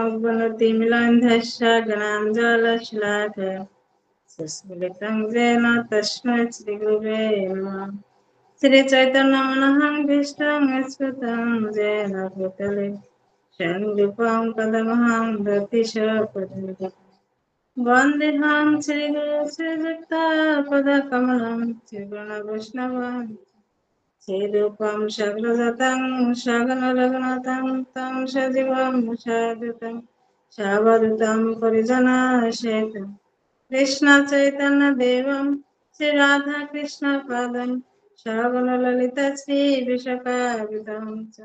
अवनतिमिलान्धस्य ज्ञानाञ्जनशलाकया सुस्मिलितं येन तस्मै श्रीगुरुवे नमः। श्रीचैतन्यमनोहं भीष्टं स्फुटं येन भूतले स्वयं पदमहं दतिशपदं वन्देऽहं श्रीगुरुं श्रीयुक्तपदकमलं श्रीगुणवैष्णवं श्रीरूपं सगरगतं सगनरघुनाथं तं सजीवं साद्वैतं सावधूतं परिजनसहितं कृष्ण चैतन्य देवं श्री राधा कृष्ण पादं सगन ललिता श्री विशाखावितं च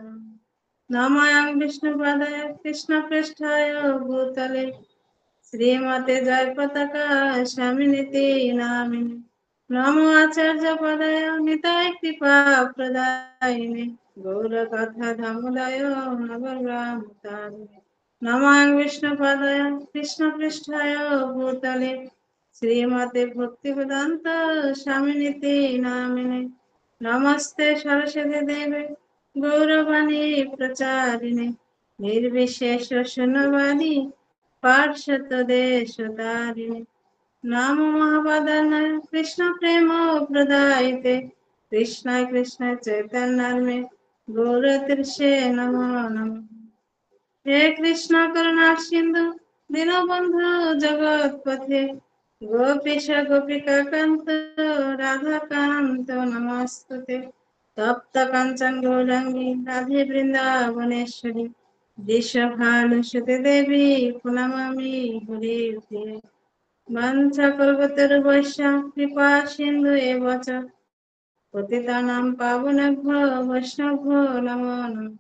नमामि विष्णुपादाय कृष्ण पृष्ठाय भूतले श्रीमते जयपताका स्वामिनिति नामिने नमो आचार्य पदाय निताय कृपा प्रदायिने गौरकथा दामोदय नवग्रामतारिणे नमामि विष्णुपादाय कृष्ण पृष्ठाय भूतले श्रीमते भक्तिवेदांत स्वामिनिति नामिने नमस्ते सरस्वती देवे गौरवाणी प्रचारिणे निर्विशेष शून्यवादी पार्षदेशतारिणे नमो महावदनाय कृष्ण प्रेम प्रदायते कृष्ण कृष्ण चैतन्य गौरतीर्षे नमो नमः। हे कृष्ण करुणा सिंधु दीनबंधु जगतपते गोपीश गोपिका कांत राधा कांत नमस्तुते तप्त कंचन गौरांगी राधे वृंदावनेश्वरी विश्वभानुसुते देवी प्रणमामि हरिप्रिये वंशकल्पतरुभ्यश्च कृपा सिन्धु एव च पतितानां पावनेभ्यो वैष्णवेभ्यो नमो नमः।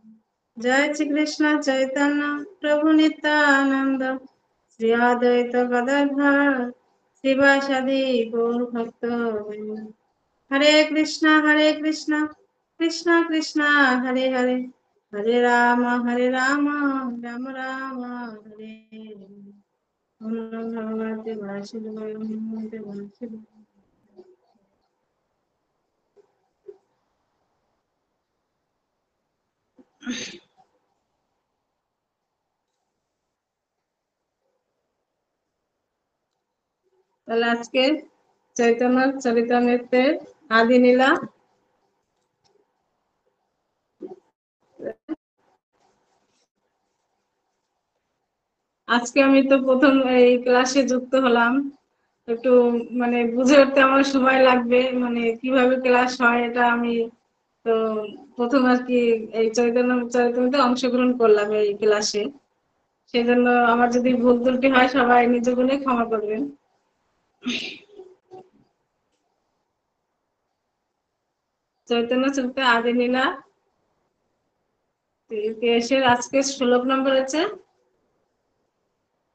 जय श्री कृष्ण चैतन्य प्रभु नित्यानंद श्री अद्वैत गदाधर श्रीवासादि गौर भक्त हरे कृष्ण कृष्ण कृष्ण हरे हरे हरे राम राम राम हरे हरे। ओम नमो भगवते वासुदेवाय ओम नमो वासुदेवाय। তাহলে আজকে চৈতন্য চরিতামৃতের আদি লীলা আজকে আমি তো প্রথম এই ক্লাসে যুক্ত হলাম, একটু মানে বুঝে উঠতে আমার সময় লাগবে, মানে কিভাবে ক্লাস হয় এটা আমি তো প্রথম আর কি এই চৈতন্য চরিতামৃতে অংশগ্রহণ করলাম এই ক্লাসে, সেই জন্য আমার যদি ভুল ত্রুটি হয় সবাই নিজ গুণে ক্ষমা করবেন। চৈতন্য চরিত্র আদি লীলা ইতিহাসের আজকে শ্লোক নম্বর হচ্ছে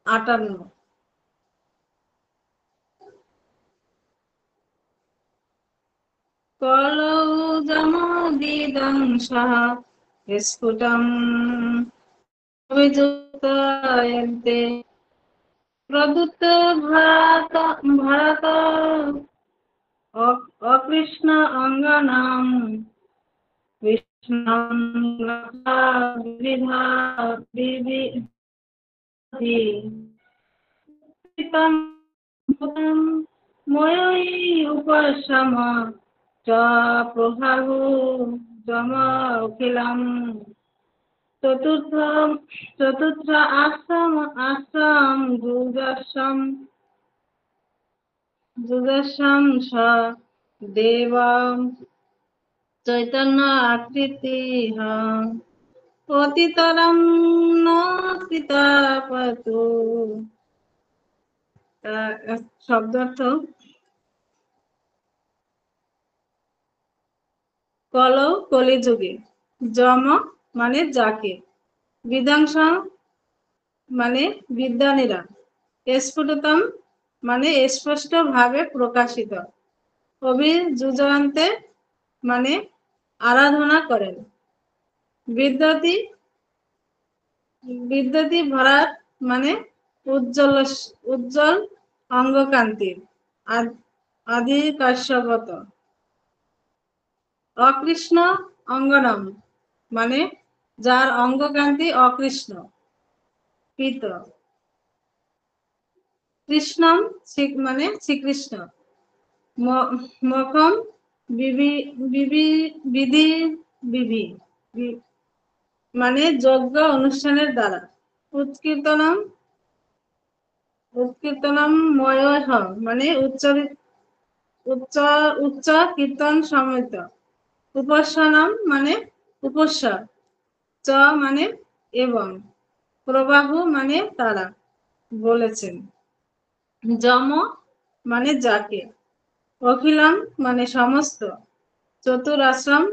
58। কলৌজমদিদং সহ স্ফুটং অভিযুক্তয়ন্তে প্রদত্ত ভারত অকৃষ্ণ অঙ্গনাম কৃষ্ণং বিবিধা ময়ী উপশম চ প্রভাহু যম অখিলম। চতুর্থ আশ্রম যুজস্বম স দেব চৈতন্য আকৃতি অতিতরম ন কৃতাপতু। শব্দার্থ কল কলিযুগে, যম মানে যাকে, বিধ্বংস মানে বিদ্যানীরা, স্ফুটতম মানে স্পষ্ট ভাবে প্রকাশিত, অভিযুজন্তে মানে আরাধনা করেন, বিদ্যতি ভরাত মানে উজ্জ্বল অঙ্গকান্তির, আদি কাশ্যপত। অকৃষ্ণ অঙ্গনম মানে যার অঙ্গকান্তি অকৃষ্ণ, পিত, কৃষ্ণম মানে শ্রীকৃষ্ণ, মখম বিবি বিবি বিধি বিধি মানে যজ্ঞ অনুষ্ঠানের দ্বারা, উৎকীর্তনম উৎকীর্তনম ময় মানে উচ্চ উচ্চ কীর্তন সমিত, উপস্বনম মানে উপস্বর, চ মানে এবং, প্রবাহু মানে তারা বলেছেন, যম মানে যাকে, অখিলম মানে সমস্ত, চতুরাশ্রম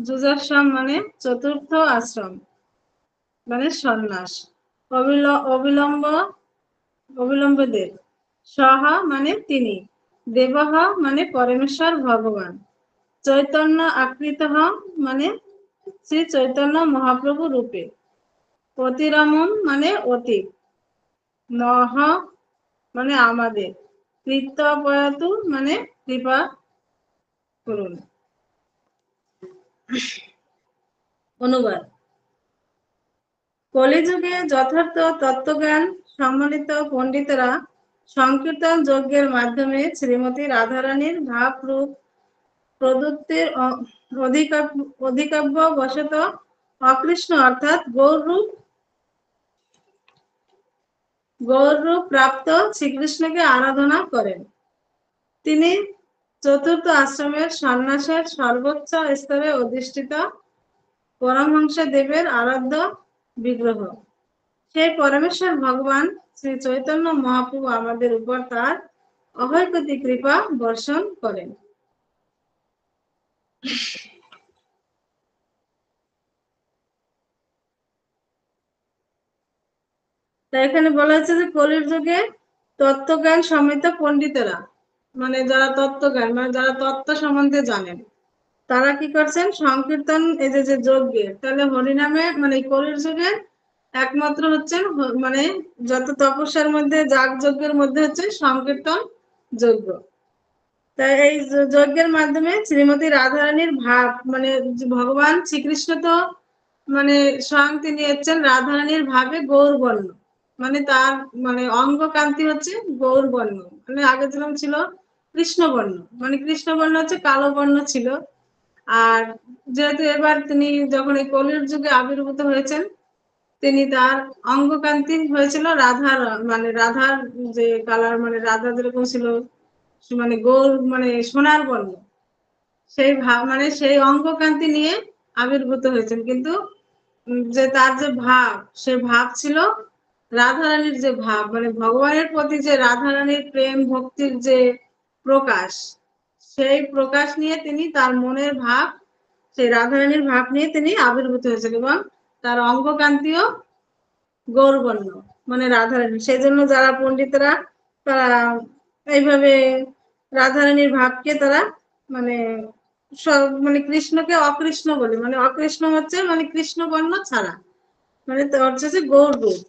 যুজাশ্রম মানে চতুর্থ আশ্রম মানে সন্ন্যাস, অবিলম্ব অবিলম্ব দেব, সহ মানে তিনি, দেবহ মানে পরমেশ্বর ভগবান, চৈতন্য আকৃত মানে শ্রী চৈতন্য মহাপ্রভু রূপে, অতিরমম মানে অতি, নহ মানে আমাদের, কৃতপয়াতু মানে কৃপা করুন। অনুবাদ: কলিযুগে যথার্থ তত্ত্বজ্ঞান সম্মানিত পণ্ডিতেরা সংকীর্তন যজ্ঞের মাধ্যমে শ্রীমতী রাধারানীর ভাবরূপ প্রদত্তের অধিকাব্য বশত অকৃষ্ণ অর্থাৎ গৌররূপ প্রাপ্ত শ্রীকৃষ্ণকে আরাধনা করেন। তিনি চতুর্থ আশ্রমের সন্ন্যাসের সর্বোচ্চ স্তরে অধিষ্ঠিত পরমহংস দেবের আরাধ্য বিগ্রহ। সেই পরমেশ্বর ভগবান শ্রী চৈতন্য মহাপ্রভু আমাদের উপর তার অভয়কতি কৃপা বর্ষণ করেন। তা এখানে বলা হচ্ছে যে কলির যুগে তত্ত্বজ্ঞান সমৃদ্ধ পণ্ডিতেরা, মানে যারা তত্ত্বজ্ঞান মানে যারা তত্ত্ব সম্বন্ধে জানেন, তারা কি করছেন সংকীর্তন এই যে যজ্ঞের, তাহলে হরিনামে মানে কলির যুগে একমাত্র হচ্ছেন মানে যত তপস্যার মধ্যে যাগ যজ্ঞের মধ্যে হচ্ছে সংকীর্তন যজ্ঞ। তাই এই যজ্ঞের মাধ্যমে শ্রীমতী রাধারানীর ভাব মানে ভগবান শ্রীকৃষ্ণ তো মানে স্বয়ং তিনি হচ্ছেন রাধারানীর ভাবে গৌরবর্ণ, মানে তার মানে অঙ্গ কান্তি হচ্ছে গৌরবর্ণ, মানে আগে যেরকম ছিল কৃষ্ণবর্ণ, মানে কৃষ্ণবর্ণ হচ্ছে কালো বর্ণ ছিল। আর যেহেতু এবার তিনি যখন এই কলির যুগে আবির্ভূত হয়েছেন, তিনি তার অঙ্গকান্তি হয়েছিল রাধার মানে রাধার যে কালার মানে রাধা যেরকম ছিল মানে গোল মানে সোনার বর্ণ, সেই ভাব মানে সেই অঙ্গকান্তি নিয়ে আবির্ভূত হয়েছেন। কিন্তু যে তার যে ভাব, সে ভাব ছিল রাধারানীর যে ভাব, মানে ভগবানের প্রতি যে রাধারানীর প্রেম ভক্তির যে প্রকাশ, সেই প্রকাশ নিয়ে তিনি তার মনের ভাব, সেই রাধারানীর ভাব নিয়ে তিনি আবির্ভূত হয়েছেন এবং তার অঙ্গকান্তিও গৌরবর্ণ মানে রাধারানী। সেই জন্য যারা পণ্ডিতরা তারা এইভাবে রাধারানীর ভাবকে তারা মানে সব মানে কৃষ্ণকে অকৃষ্ণ বলে, মানে অকৃষ্ণ হচ্ছে মানে কৃষ্ণ বর্ণ ছাড়া, মানে হচ্ছে গৌর রূপ।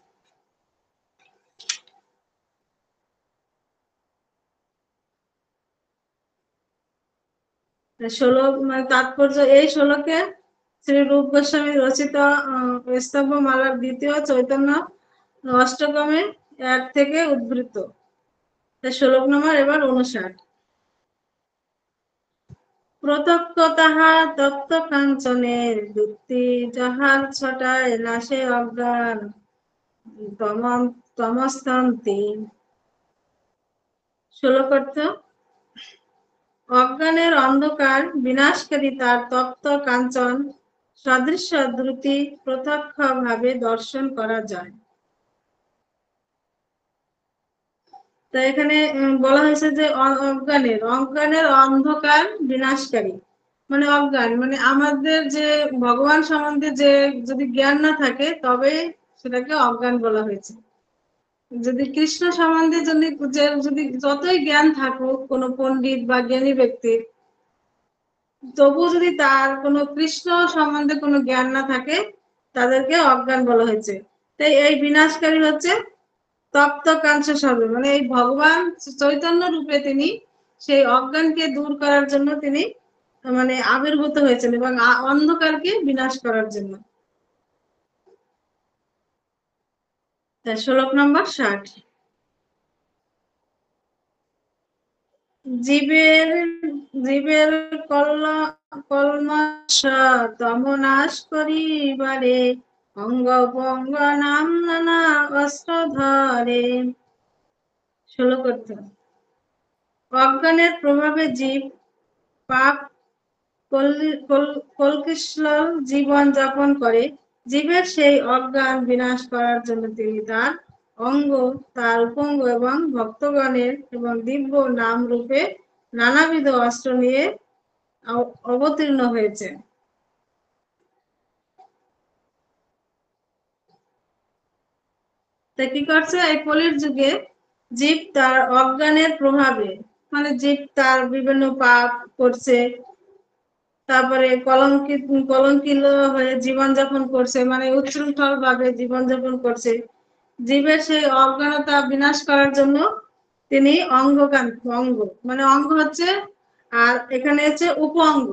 শ্লোক মানে তাৎপর্য, এই শ্লোকে শ্রী রূপ গোস্বামী রচিত স্তবমালার দ্বিতীয় চৈতন্য অষ্টকমে 1 থেকে উদ্বৃত্ত। শ্লোক নম্বর এবার 59। প্রত্যক্ষ তাহা তপ্ত কাঞ্চনের যুক্তি, যাহার ছটায় নাশে অজ্ঞান তমস্তান্তি। শ্লোক অর্থ: অজ্ঞানের অন্ধকার বিনাশকারী তার তপ্ত কাঞ্চন সদৃশ্য দ্রুতি প্রত্যক্ষ ভাবে দর্শন করা যায়। তো এখানে বলা হয়েছে যে অজ্ঞানের অন্ধকার বিনাশকারী, মানে অজ্ঞান মানে আমাদের যে ভগবান সম্বন্ধে যে যদি জ্ঞান না থাকে তবে সেটাকে অজ্ঞান বলা হয়েছে। যদি কৃষ্ণ সম্বন্ধে যদি যতই জ্ঞান থাকুক কোনো পণ্ডিত বা জ্ঞানী ব্যক্তির, তবু যদি তার কোনো কৃষ্ণ সম্বন্ধে কোনো জ্ঞান না থাকে তাদেরকে অজ্ঞান বলা হয়েছে। তাই এই বিনাশকারী হচ্ছে তপ্ত কাঞ্চ সর্বে, মানে এই ভগবান চৈতন্য রূপে তিনি সেই অজ্ঞানকে দূর করার জন্য তিনি মানে আবির্ভূত হয়েছেন এবং অন্ধকারকে বিনাশ করার জন্য। শ্লোক নম্বর 60। জীবের জীবের কল্মষ তম নাশ করিবারে অঙ্গ ভঙ্গ নাম নানা অস্ত্র ধরে। শ্লোক অর্থ: অজ্ঞানের প্রভাবে জীব পাপ কলকিশল জীবন যাপন করে। জীবের সেই অজ্ঞান বিনাশ করার জন্য তিনি তার অঙ্গ, তার উপঙ্গ এবং ভক্তগণের এবং দিব্য নাম রূপে নানাবিধ অস্ত্র নিয়ে অবতীর্ণ হয়েছে। তা কি করছে? এই কলির যুগে জীব তার অজ্ঞানের প্রভাবে, মানে জীব তার বিভিন্ন পাপ করছে, তারপরে কলঙ্কিত হয়ে জীবনযাপন করছে, মানে উচ্ছৃঙ্খল ভাবে জীবনযাপন করছে। জীবের সেই অজ্ঞানতা বিনাশ করার জন্য তিনি অঙ্গ, মানে অঙ্গ হচ্ছে, আর এখানে হচ্ছে উপঅঙ্গ,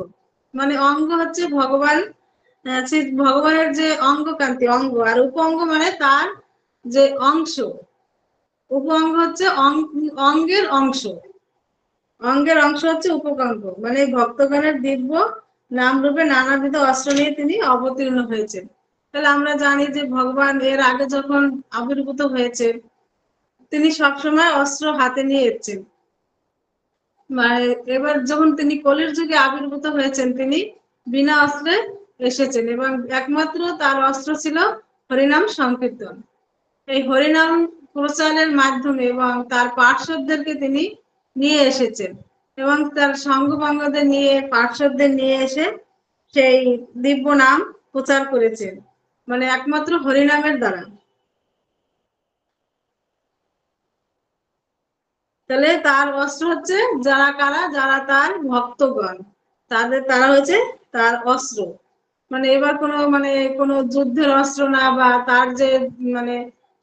মানে অঙ্গ হচ্ছে ভগবান, ভগবানের যে অঙ্গকান্তি অঙ্গ, আর উপঅঙ্গ মানে তার যে অংশ। উপঅঙ্গ হচ্ছে অঙ্গের অংশ, অঙ্গের অংশ হচ্ছে উপকঙ্গ, মানে ভক্তগণের দিব্য নাম রূপে নানাবিধ অস্ত্র নিয়ে তিনি অবতীর্ণ হয়েছেন। তাহলে আমরা জানি যে ভগবান এর আগে যখন আবির্ভূত হয়েছে, তিনি সবসময় অস্ত্র হাতে নিয়ে এসেছেন। মানে এবার যখন তিনি কলির যুগে আবির্ভূত হয়েছেন, তিনি বিনা অস্ত্রে এসেছেন এবং একমাত্র তার অস্ত্র ছিল হরিনাম সংকীর্তন। এই হরিনাম প্রচারের মাধ্যমে এবং তার পার্শ্বদেরকে তিনি নিয়ে এসেছেন এবং তার সঙ্গভঙ্গদের নিয়ে, পার্শ্বদের নিয়ে এসে সেই দিব্য নাম প্রচার করেছেন, মানে একমাত্র হরিনামের দ্বারা। তাহলে তার অস্ত্র হচ্ছে যারা কারা, যারা তার ভক্তগণ, তারা হচ্ছে তার অস্ত্র। মানে এবার কোনো যুদ্ধের অস্ত্র না, বা তার যে মানে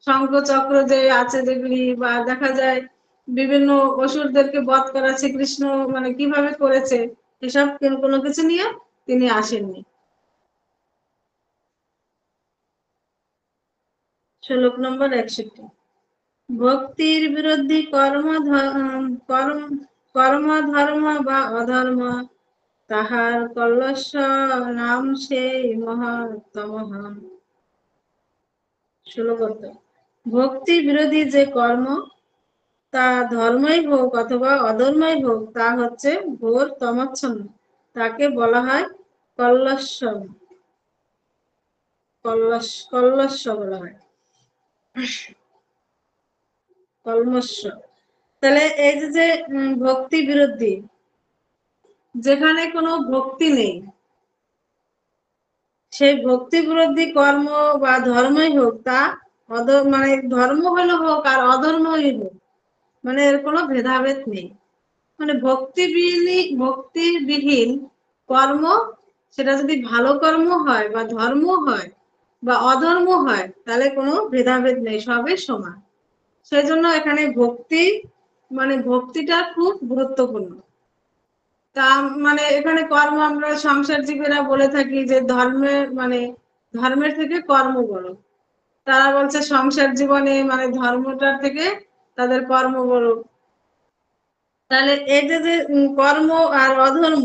শঙ্খ চক্র যে আছে যেগুলি, বা দেখা যায় বিভিন্ন অসুরদেরকে বধ করা শ্রীকৃষ্ণ মানে কিভাবে করেছে, এসব কোনো কিছু নিয়ে তিনি আসেননি। শ্লোক নম্বর 61। ভক্তির বিরোধী কর্ম ধর্ম বা অধর্ম, তাহার কলস নাম সেই মহত্তম। শ্লোক: ভক্তি বিরোধী যে কর্ম, তা ধর্মই হোক অথবা অধর্মই হোক, তা হচ্ছে ঘোর তমচ্ছন্ন, তাকে বলা হয় কলস্য। কলস্য বলা হয়, কলমস্য। তাহলে এই যে ভক্তি বিরোধী, যেখানে কোনো ভক্তি নেই, সেই ভক্তি বিরোধী কর্ম বা ধর্মই হোক, তা মানে ধর্ম হলো হোক আর অধর্মই হোক, মানে এর কোনো ভেদাভেদ নেই। মানে ভক্তিবিহীন কর্ম, সেটা যদি ভালো কর্ম হয় বা ধর্ম হয় বা অধর্ম হয়, তাহলে কোনো ভেদাভেদ নেই, সবই সমান। সেই জন্য এখানে ভক্তি, মানে ভক্তিটা খুব গুরুত্বপূর্ণ। তা মানে এখানে কর্ম, আমরা সংসার জীবীরা বলে থাকি যে ধর্মের থেকে কর্ম বড়। তারা বলছে সংসার জীবনে মানে ধর্মটার থেকে তাদের কর্ম বড়। তাহলে এই যে কর্ম আর অধর্ম,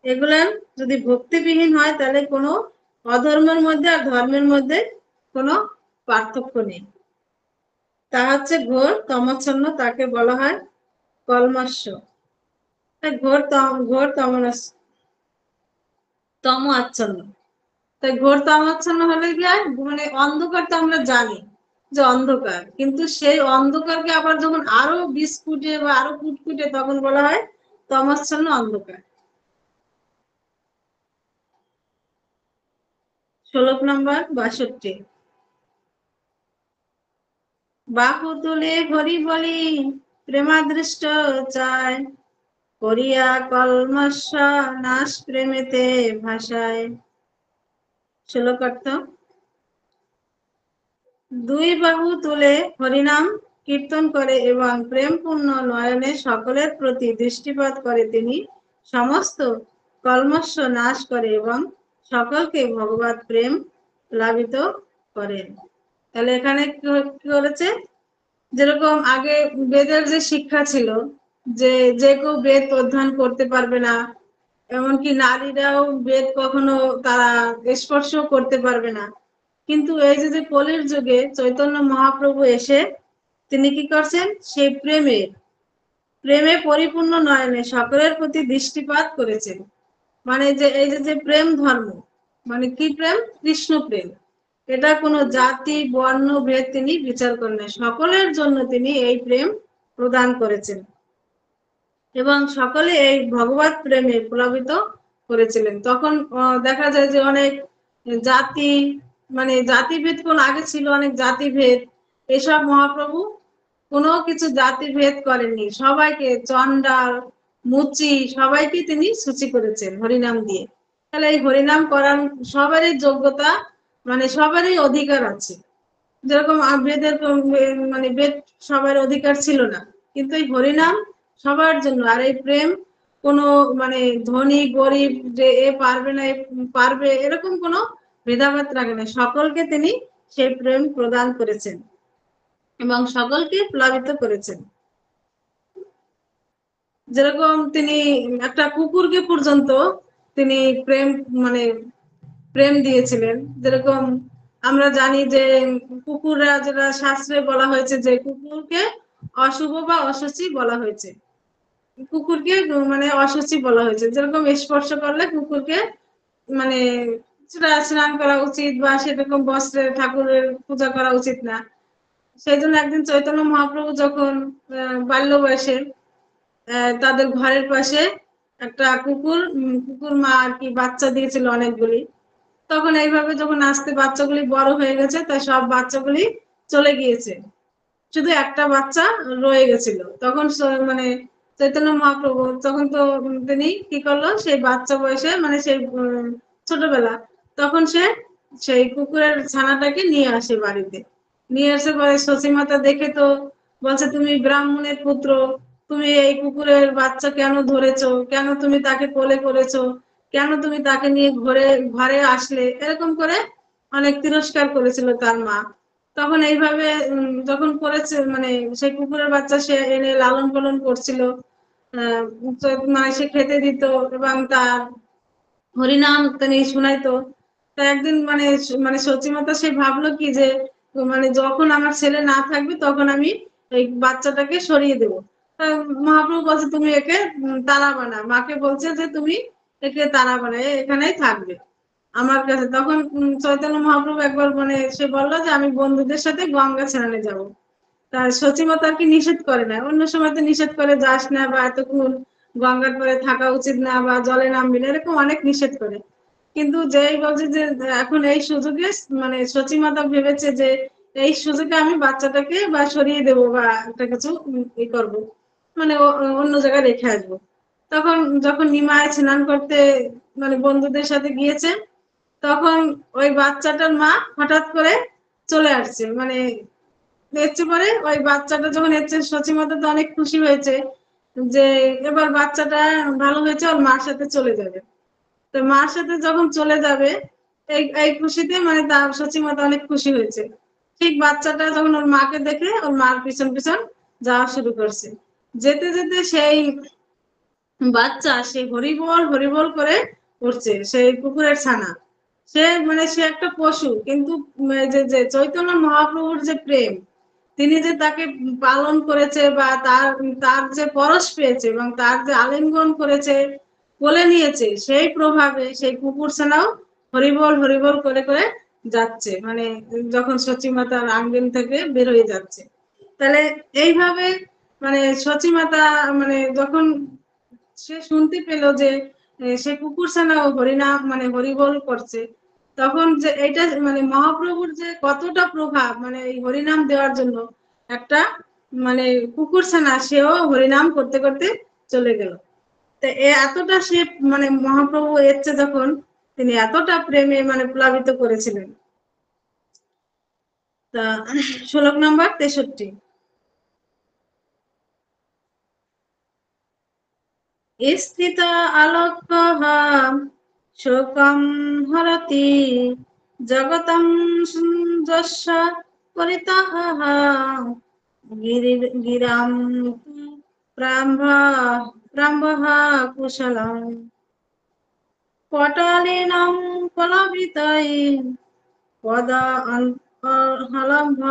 এগুলা যদি ভক্তিবিহীন হয়, তাহলে কোনো অধর্মের মধ্যে আর ধর্মের মধ্যে কোনো পার্থক্য নেই। তা হচ্ছে ঘোর তমচ্ছন্ন, তাকে বলা হয় কলমস্য। ঘোর তম আচ্ছন্ন। তাই ঘোর তমাচ্ছন্ন হলে গিয়ে মানে অন্ধকার, তো আমরা জানি যে অন্ধকার, কিন্তু সেই অন্ধকারকে আবার যখন আরো বিস্কুটে বা আরো কুটকুটে, তখন বলা হয় তমাচ্ছন্ন অন্ধকার। শ্লোক নম্বর 62। বাহু তুলে হরি বলি প্রেমাদৃষ্ট চায়, করিয়া কলমস্য নাশ প্রেমেতে ভাষায়। শ্লোক অর্থ: দুই বাহু তুলে হরিনাম কীর্তন করে এবং প্রেমপূর্ণ নয়নে সকলের প্রতি দৃষ্টিপাত করে তিনি সমস্ত কলমস্য নাশ করে এবং সকলকে ভগবত প্রেম প্লাবিত করেন। তাহলে এখানে কি করেছে, যেরকম আগে বেদের যে শিক্ষা ছিল যে যে কেউ বেদ অধ্যয়ন করতে পারবে না, এমনকি নারীরাও বেদ কখনো তারা স্পর্শ করতে পারবে না, কিন্তু এই যে কলির যুগে চৈতন্য মহাপ্রভু এসে তিনি কি করছেন, সেই প্রেমে পরিপূর্ণ নয়নে সকলের প্রতি দৃষ্টিপাত করেছেন। মানে যে এই যে প্রেম ধর্ম, মানে কি প্রেম, কৃষ্ণ প্রেম, এটা কোনো জাতি বর্ণ ভেদ তিনি বিচার করেন না, সকলের জন্য তিনি এই প্রেম প্রদান করেছেন এবং সকলে এই ভগবত প্রেমে প্লাবিত করেছিলেন। তখন দেখা যায় যে অনেক জাতি, মানে জাতিভেদ কোন আগে ছিল অনেক জাতিভেদ, এসব মহাপ্রভু কোনো কিছু জাতিভেদ করেননি, সবাইকে চন্ডাল মুচি সবাইকে তিনি সূচি করেছেন হরিনাম দিয়ে। তাহলে এই হরিনাম করার সবারই যোগ্যতা, মানে সবারই অধিকার আছে। যেরকম বেদের মানে বেদ সবার অধিকার ছিল না, কিন্তু এই হরিনাম সবার জন্য। আর এই প্রেম কোনো মানে ধনী গরিব যে এ পারবে না এ পারবে এরকম কোনো ভেদাভেদ রাখে না, সকলকে তিনি সেই প্রেম প্রদান করেছেন এবং সকলকে প্লাবিত করেছেন। যেরকম তিনি একটা কুকুরকে পর্যন্ত তিনি প্রেম মানে প্রেম দিয়েছিলেন। যেরকম আমরা জানি যে কুকুররা, যেটা শাস্ত্রে বলা হয়েছে যে কুকুরকে অশুভ বা অশুচি বলা হয়েছে, কুকুরকে মানে অশুচি বলা হয়েছে, যেরকম স্পর্শ করলে কুকুরকে মানে সেটা স্নান করা উচিত বা সেরকম বস্ত্রে ঠাকুরের পূজা করা উচিত না। সেই জন্য একদিন চৈতন্য মহাপ্রভু যখন বাল্য বয়সে তাদের ঘরের পাশে একটা কুকুর মা আর কি বাচ্চা দিয়েছিল অনেকগুলি, তখন এইভাবে যখন আস্তে বাচ্চাগুলি বড় হয়ে গেছে তাই সব বাচ্চাগুলি চলে গিয়েছে, শুধু একটা বাচ্চা রয়ে গেছিল। তখন মানে চৈতন্য মহাপ্রভু তখন তো তিনি কি করলো, সেই বাচ্চা বয়সে মানে সেই ছোটবেলা, তখন সে সেই কুকুরের ছানাটাকে নিয়ে আসে বাড়িতে। নিয়ে এসে পরে শচী মাতা দেখে তো বলছে, তুমি ব্রাহ্মণের পুত্র, তুমি এই কুকুরের বাচ্চা কেন ধরেছো, কেন তুমি তাকে কোলে করেছো, কেন তুমি তাকে নিয়ে ঘরে আসলে, এরকম করে অনেক তিরস্কার করেছিল তার মা। তখন এইভাবে যখন করেছে, মানে সেই কুকুরের বাচ্চা সে এনে লালন পালন করছিল, মানে সে খেতে দিত এবং তার হরিনাম তিনি শুনাইতো। তা একদিন মানে মানে সচিমাতা সে ভাবলো কি যে মানে যখন আমার ছেলে না থাকবে তখন আমি এই বাচ্চাটাকে সরিয়ে দেবো। মহাপ্রভু বলছে, তুমি একে তারা বানা, মাকে বলছে যে তুমি একে তারা বানায় এখানেই থাকবে আমার কাছে। তখন চৈতন্য মহাপ্রভু একবার মানে সে বললো যে আমি বন্ধুদের সাথে গঙ্গা স্নানে যাব। তার সচিমতা আর কি নিষেধ করে না, অন্য সময় তো নিষেধ করে যাস না বা এতক্ষণ গঙ্গার পরে থাকা উচিত না বা জলে নামবি না, এরকম অনেক নিষেধ করে। কিন্তু যেই বলছে যে এখন এই সুযোগে মানে সচিমাতা ভেবেছে যে এই সুযোগে আমি বাচ্চাটাকে বা সরিয়ে দেবো বা একটা কিছু ই করবো, মানে অন্য জায়গায় রেখে আসবো। তখন যখন নিমায় স্নান করতে মানে বন্ধুদের সাথে গিয়েছে, তখন ওই বাচ্চাটার মা হঠাৎ করে চলে আসছে, মানে দেখছে পরে ওই বাচ্চাটা যখন এসছে সচিমতা তো অনেক খুশি হয়েছে যে এবার বাচ্চাটা ভালো হয়েছে, ওর মার সাথে চলে যাবে। তো মার সাথে যখন চলে যাবে এই খুশিতে মানে তার সচিমতা অনেক খুশি হয়েছে। ঠিক বাচ্চাটা যখন ওর মাকে দেখে ওর মার পিছন পিছন যাওয়া শুরু করছে, যেতে যেতে সেই বাচ্চা সে হরিবল হরিবল করে উঠছে, সেই কুকুরের ছানা। সে মানে সে একটা পশু, কিন্তু যে চৈতন্য মহাপ্রভুর যে প্রেম, তিনি যে তাকে পালন করেছে বা তার তার যে পরশ পেয়েছে এবং তার যে আলিঙ্গন করেছে, কোলে নিয়েছে, সেই প্রভাবে সেই কুকুর ছানাও হরিবল হরিবল করে করে যাচ্ছে, মানে যখন সচিমাতার আঙ্গিন থেকে বের হয়ে যাচ্ছে। তাহলে এইভাবে মানে সচিমাতা মানে যখন সে শুনতে পেল যে সে কুকুর ছানাও হরিনাম মানে হরিবল করছে, তখন যে এটা মানে মহাপ্রভুর যে কতটা প্রভাব, মানে এই হরিনাম দেওয়ার জন্য একটা মানে কুকুর ছানা সেও হরিনাম করতে করতে চলে গেল। তো এতটা সে মানে মহাপ্রভু এসছে যখন, তিনি এতটা প্রেমে মানে প্লাবিত করেছিলেন। তা শ্লোক নাম্বার 63। স্থিত আলোকঃ শোকং হরতি জগতং যস্য পরিতঃ গিরাম প্রাম্ভঃ কুশলম পটলিনং পলবিতৈ পদ হলম্ভ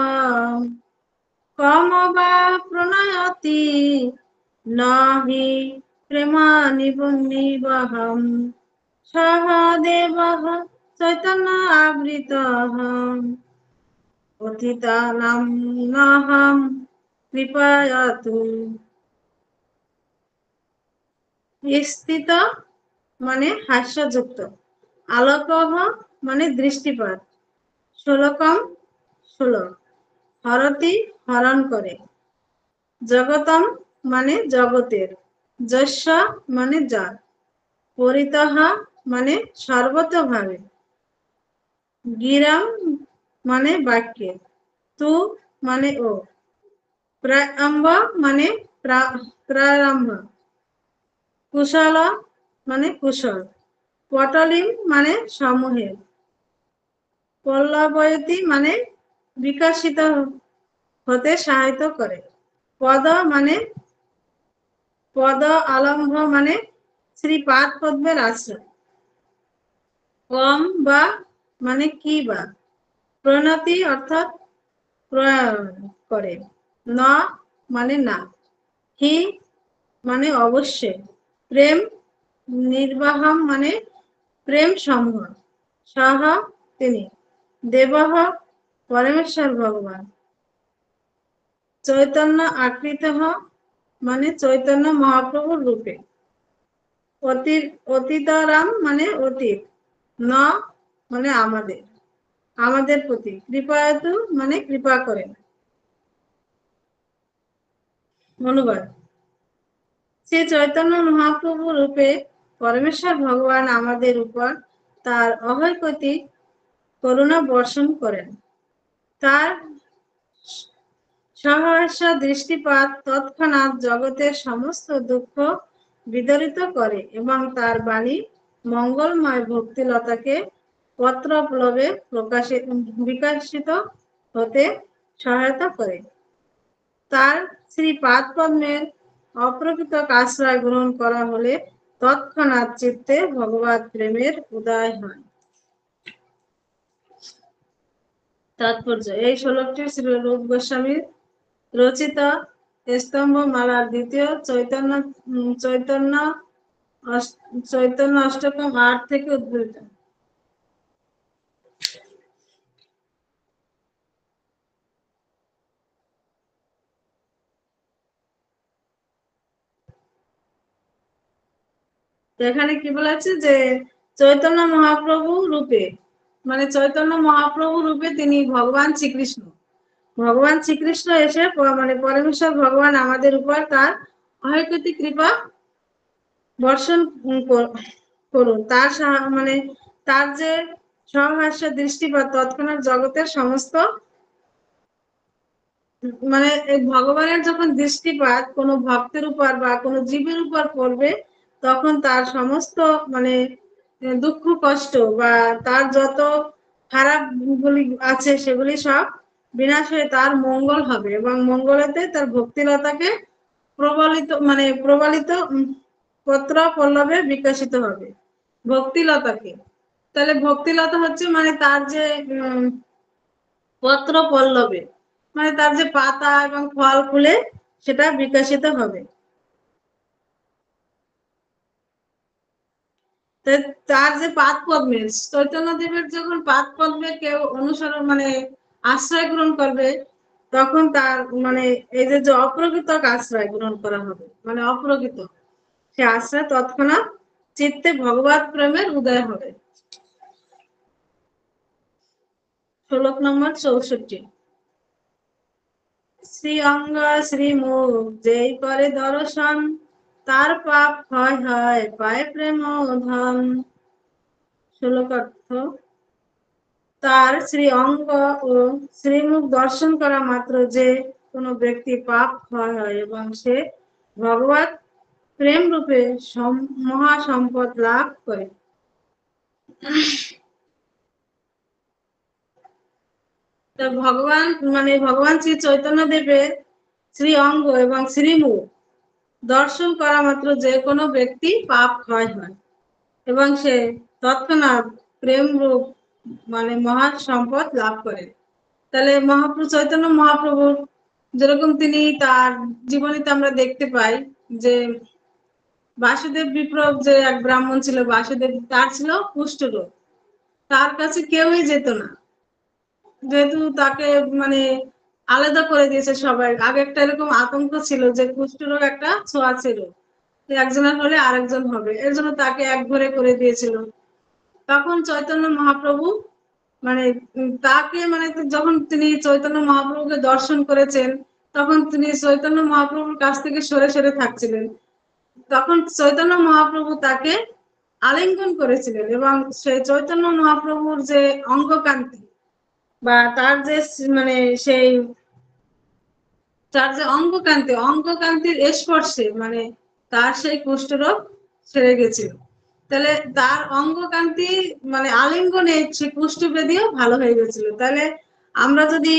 কম বা প্রণয়তি নাহি প্রেমা নিবহম সহ দেবঃ চৈতন্য আবৃতঃ পতিতানাং নাহং কৃপয়াতু। স্থিত মানে হাস্যযুক্ত, আলোকহ মানে দৃষ্টিপাত, শ্লোকম শ্লোক, হরতি হরণ করে, জগতম মানে জগতের, যস্য মানে যার, পরিতঃ মানে সর্বতভাবে, গিরাম মানে বাক্যে, তু মানে ও, প্রারম্ভ মানে প্রারম্ভ, কুশল মানে কুশল, পটলিম মানে সমূহের, পল্লবয়তি মানে বিকশিত হতে সাহায্য করে, পদ মানে পদ আলম্ভ মানে শ্রীপাদ পদ্মের আশ্রয়, কম বা মানে কি বা, প্রণতি অর্থাৎ করে, ন মানে না, হি মানে অবশ্যই, প্রেম নির্বাহম মানে প্রেম সমূহ, সহ তিনি, দেবহ পরমেশ্বর ভগবান, চৈতন্য আকৃত মানে চৈতন্য মহাপ্রভুর রূপে, অতীতরাম মানে অতীত, ন মানে আমাদের, আমাদের প্রতি, কৃপায়তু মানে কৃপা করেন। অনুবাদ। শ্রী চৈতন্য মহাপ্রভু রূপে পরমেশ্বর ভগবান আমাদের উপর তার অহৈকতিক করুণা বর্ষণ করেন। তার সহস্র দৃষ্টিপাত তৎক্ষণাৎ জগতের সমস্ত দুঃখ বিদরিত করে এবং তার বাণী মঙ্গলময় ভক্তিলতাকে পত্রপ্লবে বিকশিত হতে সহায়তা করে। তার শ্রীপাদ পদ্মের অপ্রকৃত আশ্রয় গ্রহণ করা হলে তৎক্ষণাৎ চিত্তে ভগবৎ প্রেমের উদয় হয়। তাৎপর্য। এই শ্লোকটি শ্রী রূপ গোস্বামীর রচিত স্তম্ভ মালার দ্বিতীয় চৈতন্য অষ্টকম ৮ থেকে উদ্ভূত। এখানে কি বলেছে যে চৈতন্য মহাপ্রভু রূপে, মানে চৈতন্য মহাপ্রভু রূপে তিনি ভগবান শ্রীকৃষ্ণ, ভগবান শ্রীকৃষ্ণ এসে মানে পরমেশ্বর ভগবান আমাদের উপর তার অহৈকতিক কৃপা বর্ষণ করুন। তার মানে তার যে সহস্র দৃষ্টিপাত তৎক্ষণাৎ জগতের সমস্ত, মানে ভগবানের যখন দৃষ্টিপাত কোনো ভক্তের উপর বা কোনো জীবের উপর পড়বে তখন তার সমস্ত মানে দুঃখ কষ্ট বা তার যত খারাপ গুলি আছে সেগুলি সব বিনাশ হয়ে তার মঙ্গল হবে এবং মঙ্গলেতে তার ভক্তিলতাকে প্রবালিত পত্র পল্লবে বিকশিত হবে ভক্তিলতাকে। তাহলে ভক্তিলতা হচ্ছে মানে তার যে পত্র পল্লবে, মানে তার যে পাতা এবং ফল ফুলে সেটা বিকশিত হবে। তার যে পাদ পদ্মের, চৈতন্য দেবের যখন পাদ পদ্মে কেউ অনুসরণ মানে আশ্রয় গ্রহণ করবে তখন তার মানে এই যে অপ্রকৃত আশ্রয় গ্রহণ করা হবে, মানে অপ্রকৃত সে আশ্রয় তৎক্ষণাৎ চিত্তে ভগবত প্রেমের উদয় হবে। শ্লোক নম্বর ৬৪। শ্রী অঙ্গ শ্রীমুখ যেই করে দর্শন তার পাপ ক্ষয় হয় পায় প্রেম ধন। শ্লোক অর্থ। তার শ্রী অঙ্গ ও শ্রীমুখ দর্শন করা মাত্র যে কোনো ব্যক্তি পাপ ক্ষয় হয় এবং সে ভগবত প্রেম রূপে মহাসম্পদ লাভ করে। তো ভগবান মানে ভগবান শ্রী চৈতন্য দেবের শ্রী অঙ্গ এবং শ্রীমুখ দর্শন করা মাত্র যে কোনো ব্যক্তি পাপ ক্ষয় হয় এবং সে তৎক্ষণাৎ প্রেম রূপ মানে মহান সম্পদ লাভ করে। তাহলে মহাপ্রভু চৈতন্য মহাপ্রভুর যেরকম তিনি তার জীবনীতে আমরা দেখতে পাই যে বাসুদেব বিপ্লব যে এক ব্রাহ্মণ ছিল, বাসুদেব তার ছিল কুষ্ঠরোগ, তার কাছে কেউই যেত না, যেহেতু তাকে মানে আলাদা করে দিয়েছে সবাই। আগে একটা এরকম আতঙ্ক ছিল যে কুষ্ঠরোগ একটা ছোঁয়াচে রোগ, একজনের হলে আরেকজন হবে, এর জন্য তাকে এক ঘরে করে দিয়েছিল। তখন চৈতন্য মহাপ্রভু মানে তাকে মানে যখন তিনি চৈতন্য মহাপ্রভুকে দর্শন করেছেন, তখন তিনি চৈতন্য মহাপ্রভুর কাছ থেকে সরে সরে থাকছিলেন। তখন চৈতন্য মহাপ্রভু তাকে আলিঙ্গন করেছিলেন এবং সেই চৈতন্য মহাপ্রভুর যে অঙ্গকান্তি বা তার যে মানে সেই তার যে অঙ্গকান্তির স্পর্শে মানে তার সেই কুষ্ঠরোগ সেরে গেছিল। তাহলে তার অঙ্গকান্তি মানে আলিঙ্গনে সে কুষ্ঠব্যাধিও ভালো হয়ে গেছিল। তাহলে আমরা যদি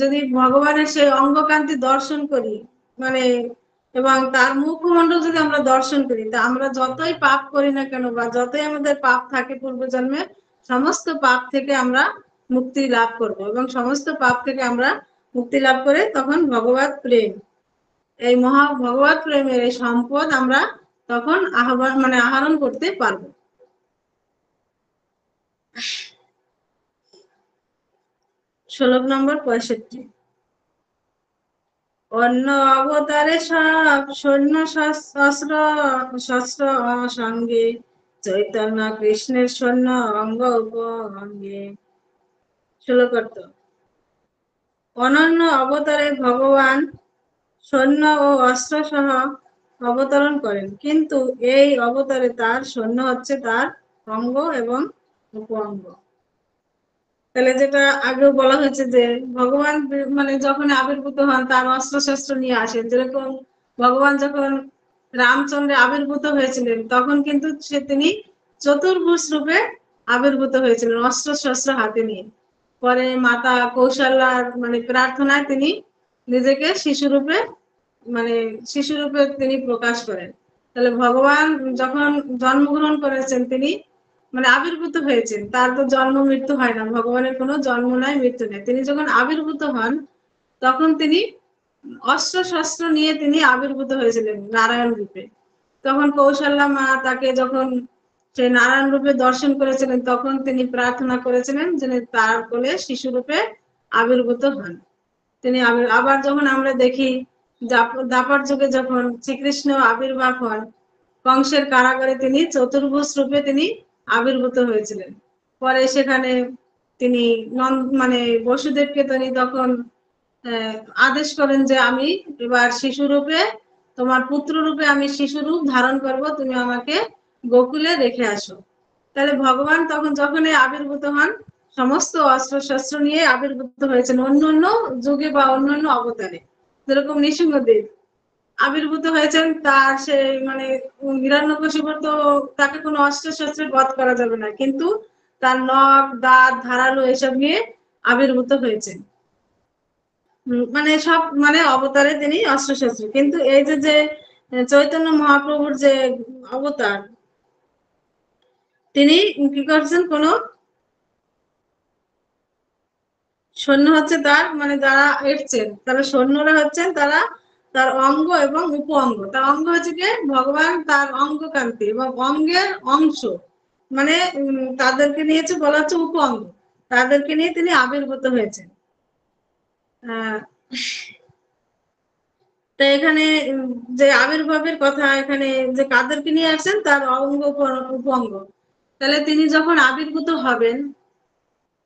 যদি ভগবানের সেই অঙ্গকান্তি দর্শন করি মানে এবং তার মুখমণ্ডল যদি আমরা দর্শন করি, তা আমরা যতই পাপ করি না কেন বা যতই আমাদের পাপ থাকে পূর্বজন্মে, সমস্ত পাপ থেকে আমরা মুক্তি লাভ করব এবং সমস্ত পাপ থেকে আমরা মুক্তি লাভ করে তখন ভগবত প্রেম, এই মহা ভগবত প্রেমের এই সম্পদ আমরা তখন আহ্বান মানে আহরণ করতে পারবো। ১৬ নম্বর ৬৫। অন্য অবতারে সব সৈন্য শস্ত্র শস্ত্র সঙ্গে চৈতন্য কৃষ্ণের সৈন্য অঙ্গ উপঙ্গে। শ্লোকার্থ। অনন্য অবতারে ভগবান সৈন্য ও অস্ত্র সহ অবতরণ করেন, কিন্তু এই অবতারে তার সৈন্য হচ্ছে তার অঙ্গ এবং উপঅঙ্গ। তাহলে যেটা আগেও বলা হয়েছে যে ভগবান মানে যখন আবির্ভূত হন তার অস্ত্র শস্ত্র নিয়ে আসেন, যেরকম ভগবান যখন রামচন্দ্রে আবির্ভূত হয়েছিলেন তখন কিন্তু তিনি চতুর্ভুজ রূপে আবির্ভূত হয়েছিলেন অস্ত্র শস্ত্র হাতে নিয়ে। পরে মাতা কৌশল্যার মানে প্রার্থনায় তিনি নিজেকে শিশুরূপে মানে শিশুরূপে তিনি প্রকাশ করেন। তাহলে ভগবান যখন জন্মগ্রহণ করেছেন তিনি মানে আবির্ভূত হয়েছেন, তার তো জন্ম মৃত্যু হয় না, ভগবানের কোনো জন্ম নাই মৃত্যু নেই। তিনি যখন আবির্ভূত হন তখন তিনি অস্ত্র শস্ত্র নিয়ে তিনি আবির্ভূত হয়েছিলেন নারায়ণ রূপে। তখন কৌশল্যা মা তাকে যখন সেই নারায়ণ রূপে দর্শন করেছিলেন তখন তিনি প্রার্থনা করেছিলেন যে তার কোলে শিশু রূপে আবির্ভূত হন তিনি। আবার যখন আমরা দেখি দাপর যুগে যখন শ্রীকৃষ্ণ আবির্ভাব হন, কংসের কারাগারে তিনি চতুর্ভুজ রূপে তিনি আবির্ভূত হয়েছিলেন। পরে সেখানে তিনি মানে বসুদেবকে তিনি তখন আদেশ করেন যে আমি এবার শিশু রূপে তোমার পুত্র রূপে আমি শিশু রূপ ধারণ করব, তুমি আমাকে গোকুলে রেখে আসো। তাহলে ভগবান তখন যখন আবির্ভূত হন সমস্ত অস্ত্র শস্ত্র নিয়ে আবির্ভূত হয়েছেন অন্য অন্য যুগে বা অন্য অন্য অবতারে। যেরকম নৃসিংহদেব আবির্ভূত হয়েছেন, তার সেই মানে হিরণ্যকশিপুর তো তাকে কোনো অস্ত্র শস্ত্রে বধ করা যাবে না, কিন্তু তার নখ দাঁত ধারালো এসব নিয়ে আবির্ভূত হয়েছেন। মানে সব মানে অবতারে তিনি অস্ত্র শস্ত্র। কিন্তু এই যে যে চৈতন্য মহাপ্রভুর যে অবতার, তিনি কি করছেন, কোন সৈন্য হচ্ছে তার মানে যারা এসছেন তারা সৈন্যরা হচ্ছেন তারা তার অঙ্গ এবং উপ অঙ্গ। তার অঙ্গ হচ্ছে কি ভগবান, তার অঙ্গকান্তি এবং অঙ্গের অংশ মানে তাদেরকে নিয়েছে বলা হচ্ছে উপ অঙ্গ, তাদেরকে নিয়ে তিনি আবির্ভূত হয়েছেন। আহ তো এখানে যে আবির্ভাবের কথা, এখানে যে কাদেরকে নিয়ে আসছেন তার অঙ্গ উপঅঙ্গ। তাহলে তিনি যখন আবির্ভূত হবেন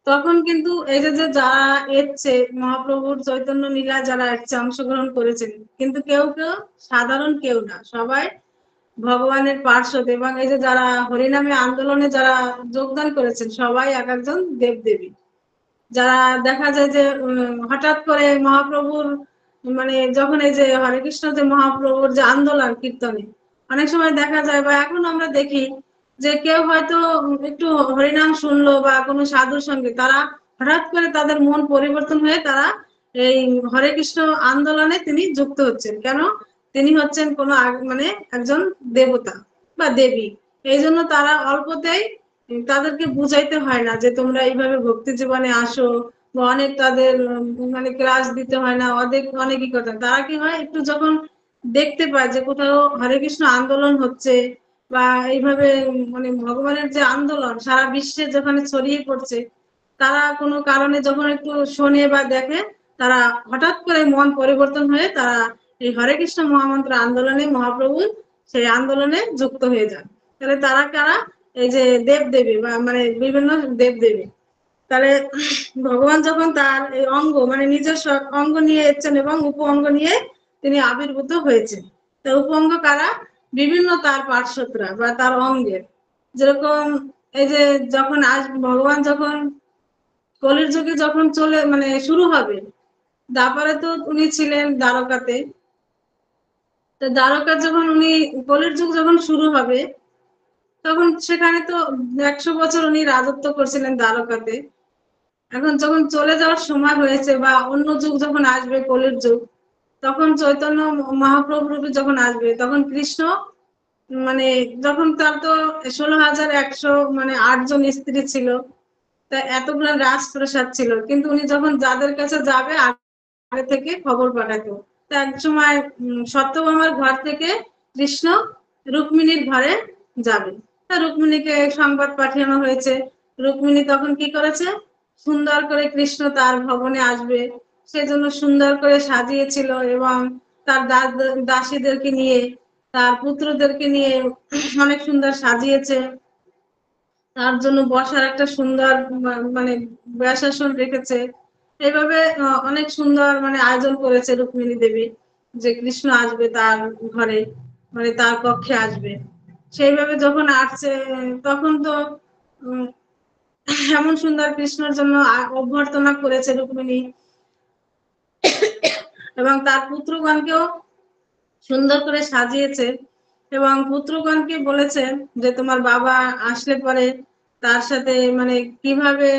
তখন কিন্তু এই যে যে যারা এসছে মহাপ্রভুর চৈতন্য লীলা যারা এসছে অংশগ্রহণ করেছেন, কিন্তু কেউ কেউ সাধারণ কেউ না, সবাই ভগবানের পার্শ্বদ। এবং এই যে যারা হরিনামে আন্দোলনে যারা যোগদান করেছেন সবাই এক একজন দেবদেবী। যারা দেখা যায় যে হঠাৎ করে মহাপ্রভুর মানে যখন এই যে হরে কৃষ্ণ যে মহাপ্রভুর যে আন্দোলন কীর্তনে অনেক সময় দেখা যায় বা এখন আমরা দেখি যে কেউ হয়তো একটু হরিনাম শুনলো বা কোনো সাধুর সঙ্গে তারা হঠাৎ করে তাদের মন পরিবর্তন হয়ে তারা এই হরে কৃষ্ণ আন্দোলনে তিনি যুক্ত হচ্ছেন। কেন? তিনি হচ্ছেন কোন মানে একজন দেবতা বা দেবী। এই জন্য তারা অল্পতেই তাদেরকে বুঝাইতে হয় না যে তোমরা এইভাবে ভক্তি জীবনে আসো, বা অনেক তাদের মানে ক্লাস দিতে হয় না, অনেকই করতে। তারা কি হয়, একটু যখন দেখতে পায় যে কোথাও হরে কৃষ্ণ আন্দোলন হচ্ছে বা এইভাবে মানে ভগবানের যে আন্দোলন সারা বিশ্বে যখন ছড়িয়ে পড়ছে, তারা কোনো কারণে যখন একটু শোনে বা দেখে, তারা হঠাৎ করে মন পরিবর্তন হয়ে তারা এই হরে কৃষ্ণ মহামন্ত্র আন্দোলনে মহাপ্রভুর সেই আন্দোলনে যুক্ত হয়ে যান। তাহলে তারা কারা? এই যে দেব দেবী বা মানে বিভিন্ন দেব দেবী। তাহলে ভগবান যখন তার এই অঙ্গ মানে নিজস্ব অঙ্গ নিয়ে এসেছেন এবং উপ অঙ্গ নিয়ে তিনি আবির্ভূত হয়েছেন। তো উপ অঙ্গ কারা? বিভিন্ন তার পার্শ্বরা বা তার অঙ্গের। যেরকম এই যে যখন আজ ভগবান যখন কলির যুগে যখন চলে মানে শুরু হবে, তারপরে তো উনি ছিলেন দ্বারকাতে। তো দ্বারকা যখন উনি কলির যুগ যখন শুরু হবে, তখন সেখানে তো 100 বছর উনি রাজত্ব করছিলেন দ্বারকাতে। এখন যখন চলে যাওয়ার সময় হয়েছে বা অন্য যুগ যখন আসবে কলির যুগ, তখন চৈতন্য মহাপ্রভু রূপে যখন আসবে, তখন কৃষ্ণ মানে যখন তার তো 16,100 মানে 8 জন স্ত্রী ছিল, তা এতগুলো রাজপ্রাসাদ ছিল, কিন্তু উনি যখন যাদের কাছে যাবে আগে থেকে খবর পাঠাতো। তা এক সময় সত্যভামার ঘর থেকে কৃষ্ণ রুক্মিণীর ঘরে যাবে। তা রুক্মিণীকে সংবাদ পাঠানো হয়েছে। রুক্মিণী তখন কি করেছে, সুন্দর করে কৃষ্ণ তার ভবনে আসবে সেজন্য সুন্দর করে সাজিয়েছিল, এবং তার দাসীদেরকে নিয়ে, তার পুত্রদেরকে নিয়ে অনেক সুন্দর সাজিয়েছে। তার জন্য বসার একটা সুন্দর মানে ব্যাসাসন রেখেছে। এইভাবে অনেক সুন্দর মানে আয়োজন করেছে রুক্মিণী দেবী, যে কৃষ্ণ আসবে তার ঘরে, মানে তার কক্ষে আসবে। সেইভাবে যখন আসছে, তখন তো এমন সুন্দর কৃষ্ণর জন্য অভ্যর্থনা করেছে রুক্মিণী, এবং তার পুত্রগণকেও সুন্দর করে সাজিয়েছে, এবং পুত্রগণকে বলেছে যে তোমার বাবা আসলে পরে তার সাথে মানে কিভাবে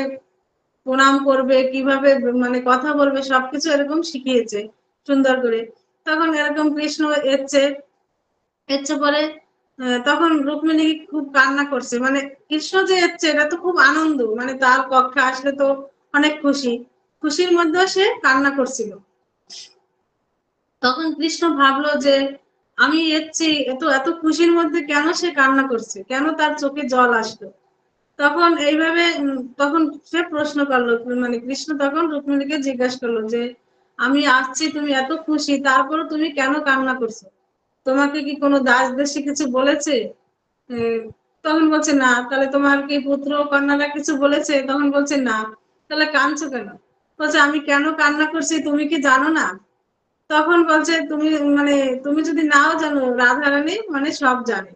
প্রণাম করবে, কিভাবে মানে কথা বলবে, সবকিছু এরকম শিখিয়েছে সুন্দর করে। তখন এরকম কৃষ্ণ এসছে, পরে তখন রুক্মিণী খুব কান্না করছে, মানে কৃষ্ণ যে এসছে এটা তো খুব আনন্দ, মানে তার কক্ষে আসলে তো অনেক খুশি, খুশির মধ্যে সে কান্না করছিল। তখন কৃষ্ণ ভাবলো যে আমি এসছি, এত এত খুশির মধ্যে কেন সে কান্না করছে, কেন তার চোখে জল আসলো। তখন এইভাবে তখন সে প্রশ্ন করলো, মানে কৃষ্ণ তখন রুক্মিণীকে জিজ্ঞাসা করলো যে আমি আসছি, তুমি এত খুশি, তারপরে তুমি কেন কান্না করছো? তোমাকে কি কোনো দাস দাসী কিছু বলেছে? তখন বলছে না। তাহলে তোমার কি পুত্র কন্যারা কিছু বলেছে? তখন বলছে না। তাহলে কাঁদছো কেন? বলছে আমি কেন কান্না করছি তুমি কি জানো না? তখন বলছে তুমি মানে তুমি যদি নাও জানো, রাধারানী মানে সব জানে।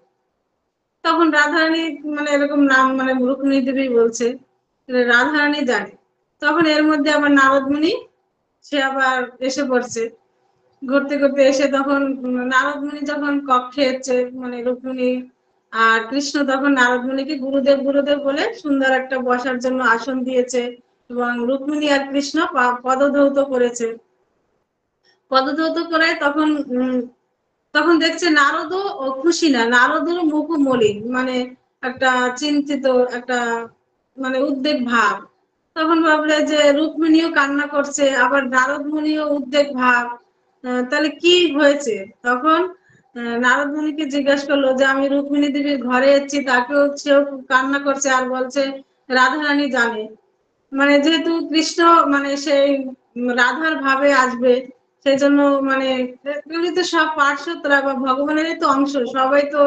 তখন রাধারানী মানে এরকম নাম মানে রুক্মিণী দেবী বলছে রাধারানী জানে। তখন এর মধ্যে আবার নারদ মুনি সে আবার এসে পড়ছে, ঘুরতে ঘুরতে এসে তখন নারদ মুনি যখন কক্ষে এসছে, মানে রুক্মিণী আর কৃষ্ণ তখন নারদ মুনিকে গুরুদেব গুরুদেব বলে সুন্দর একটা বসার জন্য আসন দিয়েছে, এবং রুক্মিণী আর কৃষ্ণ পদধৌত করেছে। পদধৌত করে তখন তখন দেখছে নারদও খুশি না, নারদেরও মুখ মলিন, মানে একটা চিন্তিত একটা মানে উদ্বেগ ভাব। তখন ভাবলে যে রুক্মিণীও কান্না করছে, আবার নারদ মুনিও উদ্বেগ ভাব, তাহলে কি হয়েছে? তখন নারদ মুনিকে জিজ্ঞাসা করলো যে আমি রুক্মিণী দেবীর ঘরে এসেছি, তাকেও সেও কান্না করছে আর বলছে রাধারানী জানে। মানে যেহেতু কৃষ্ণ মানে সেই রাধার ভাবে আসবে, সেই জন্য মানে এগুলি তো সব পার্শ্বরা বা ভগবানেরই তো অংশ, সবাই তো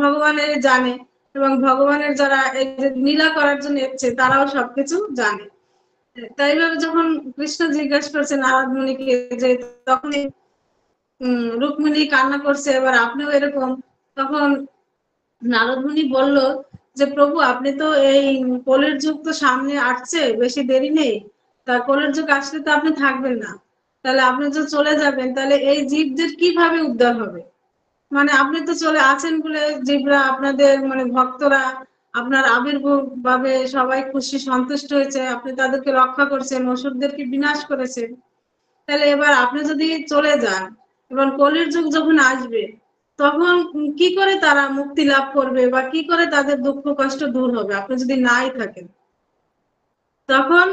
ভগবানের জানে, এবং ভগবানের যারা এই যে লীলা করার জন্য এসছে তারাও সবকিছু জানে। তাই ভাবে যখন কৃষ্ণ জিজ্ঞাসা করছে নারদ মুনিকে যে তখন রুক্মিণী কান্না করছে, এবার আপনিও এরকম। তখন নারদ মুনি বলল যে প্রভু আপনি তো এই কলির যুগ তো সামনে আসছে, বেশি দেরি নেই, তা কলির যুগ আসলে তো আপনি থাকবেন না, তাহলে আপনি যে চলে যাবেন তাহলে এই জীবদের কিভাবে উদ্ধার হবে? মানে আপনি তো চলে আছেন বলে জীবরা আপনাদের মানে ভক্তরা আপনার আবির্ভাবে সবাই খুশি সন্তুষ্ট হয়েছে, আপনি তাদেরকে রক্ষা করছেন, অসুরদেরকে বিনাশ করেছেন। তাহলে এবার আপনি যদি চলে যান, এবার কলির যুগ যখন আসবে, তখন কি করে তারা মুক্তি লাভ করবে বা কি করে তাদের দুঃখ কষ্ট দূর হবে আপনি যদি নাই থাকেন? তখন